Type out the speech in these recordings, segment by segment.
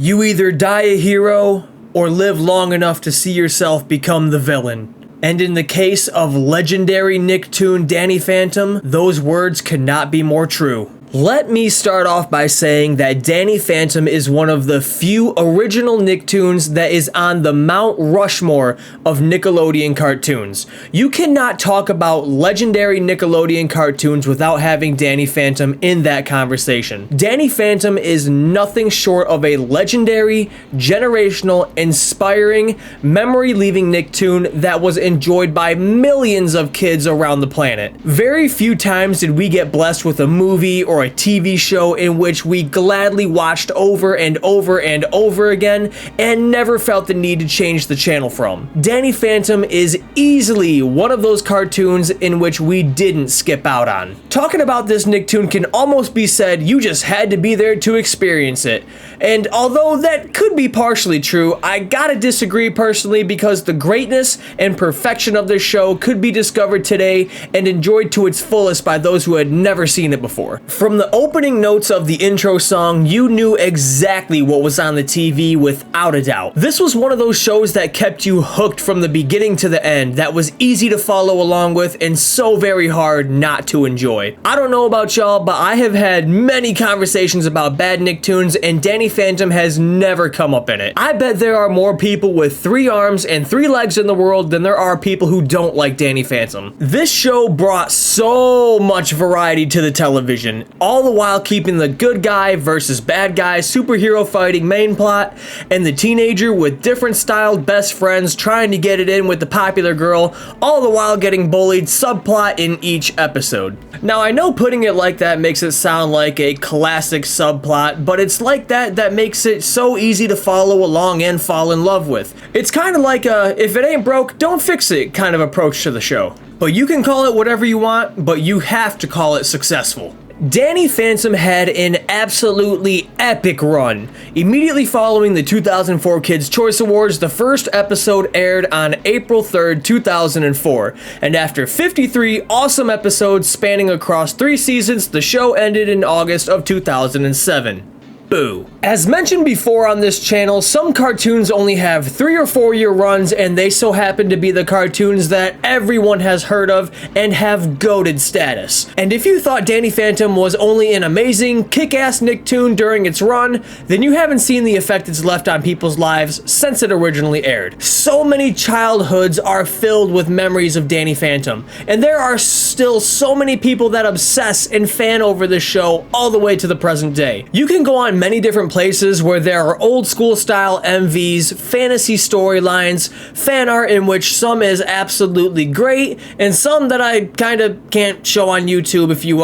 You either die a hero or live long enough to see yourself become the villain. And in the case of legendary Nicktoon Danny Phantom, those words could not be more true. Let me start off by saying that Danny Phantom is one of the few original Nicktoons that is on the Mount Rushmore of Nickelodeon cartoons. You cannot talk about legendary Nickelodeon cartoons without having Danny Phantom in that conversation. Danny Phantom is nothing short of a legendary, generational, inspiring, memory-leaving Nicktoon that was enjoyed by millions of kids around the planet. Very few times did we get blessed with a movie or a TV show in which we gladly watched over and over and over again and never felt the need to change the channel from. Danny Phantom is easily one of those cartoons in which we didn't skip out on. Talking about this Nicktoon can almost be said you just had to be there to experience it. And although that could be partially true, I gotta disagree personally because the greatness and perfection of this show could be discovered today and enjoyed to its fullest by those who had never seen it before. From the opening notes of the intro song, you knew exactly what was on the TV without a doubt. This was one of those shows that kept you hooked from the beginning to the end, that was easy to follow along with and so very hard not to enjoy. I don't know about y'all, but I have had many conversations about bad Nicktoons and Danny Phantom has never come up in it. I bet there are more people with 3 arms and 3 legs in the world than there are people who don't like Danny Phantom. This show brought so much variety to the television, all the while keeping the good guy versus bad guy superhero fighting main plot and the teenager with different styled best friends trying to get it in with the popular girl, all the while getting bullied subplot in each episode. Now I know putting it like that makes it sound like a classic subplot, but it's like that makes it so easy to follow along and fall in love with. It's kind of like a if it ain't broke, don't fix it kind of approach to the show. But you can call it whatever you want, but you have to call it successful. Danny Phantom had an absolutely epic run. Immediately following the 2004 Kids' Choice Awards, the first episode aired on April 3rd, 2004. And after 53 awesome episodes spanning across 3 seasons, the show ended in August of 2007. Boo. As mentioned before on this channel, some cartoons only have 3 or 4 year runs and they so happen to be the cartoons that everyone has heard of and have goated status. And if you thought Danny Phantom was only an amazing, kick-ass Nicktoon during its run, then you haven't seen the effect it's left on people's lives since it originally aired. So many childhoods are filled with memories of Danny Phantom, and there are still so many people that obsess and fan over this show all the way to the present day. You can go on many different places where there are old school style MVs, fantasy storylines, fan art in which some is absolutely great and some that I kind of can't show on YouTube if you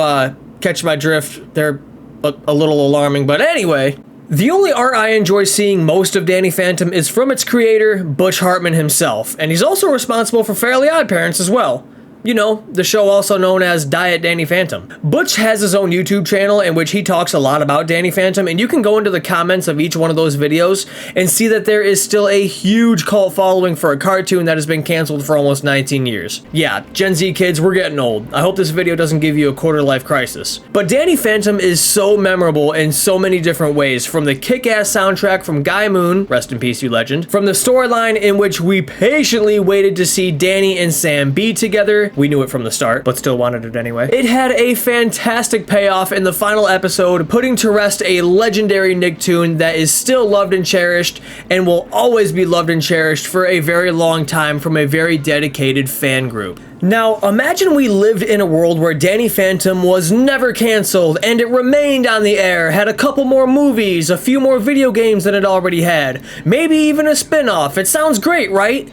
catch my drift. They're a little alarming, but anyway. The only art I enjoy seeing most of Danny Phantom is from its creator, Butch Hartman himself, and he's also responsible for Fairly OddParents as well. You know, the show also known as Diet Danny Phantom. Butch has his own YouTube channel in which he talks a lot about Danny Phantom, and you can go into the comments of each one of those videos and see that there is still a huge cult following for a cartoon that has been canceled for almost 19 years. Yeah, Gen Z kids, we're getting old. I hope this video doesn't give you a quarter-life crisis. But Danny Phantom is so memorable in so many different ways, from the kick-ass soundtrack from Guy Moon, rest in peace you legend, from the storyline in which we patiently waited to see Danny and Sam be together. We knew it from the start, but still wanted it anyway. It had a fantastic payoff in the final episode, putting to rest a legendary Nicktoon that is still loved and cherished, and will always be loved and cherished for a very long time from a very dedicated fan group. Now, imagine we lived in a world where Danny Phantom was never canceled, and it remained on the air, had a couple more movies, a few more video games than it already had, maybe even a spin-off. It sounds great, right?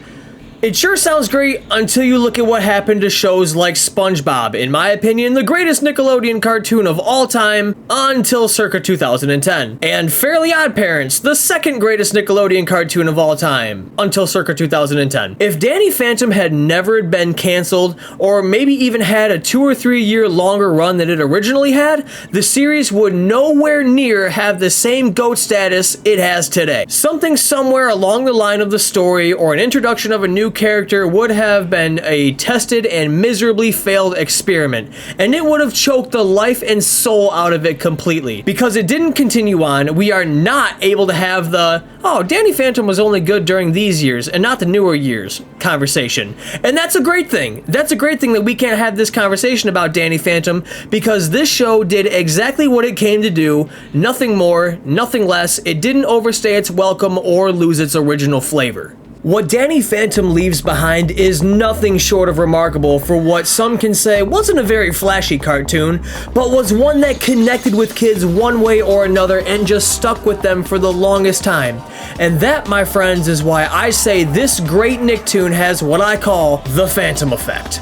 It sure sounds great until you look at what happened to shows like SpongeBob, in my opinion, the greatest Nickelodeon cartoon of all time until circa 2010. And Fairly OddParents, the second greatest Nickelodeon cartoon of all time until circa 2010. If Danny Phantom had never been canceled, or maybe even had a 2 or 3 year longer run than it originally had, the series would nowhere near have the same GOAT status it has today. Something somewhere along the line of the story or an introduction of a new character would have been a tested and miserably failed experiment, and it would have choked the life and soul out of it completely. Because it didn't continue on, we are not able to have the, oh, Danny Phantom was only good during these years and not the newer years conversation. And that's a great thing. That's a great thing that we can't have this conversation about Danny Phantom, because this show did exactly what it came to do, nothing more, nothing less. It didn't overstay its welcome or lose its original flavor. What Danny Phantom leaves behind is nothing short of remarkable for what some can say wasn't a very flashy cartoon, but was one that connected with kids one way or another and just stuck with them for the longest time. And that, my friends, is why I say this great Nicktoon has what I call the Phantom effect.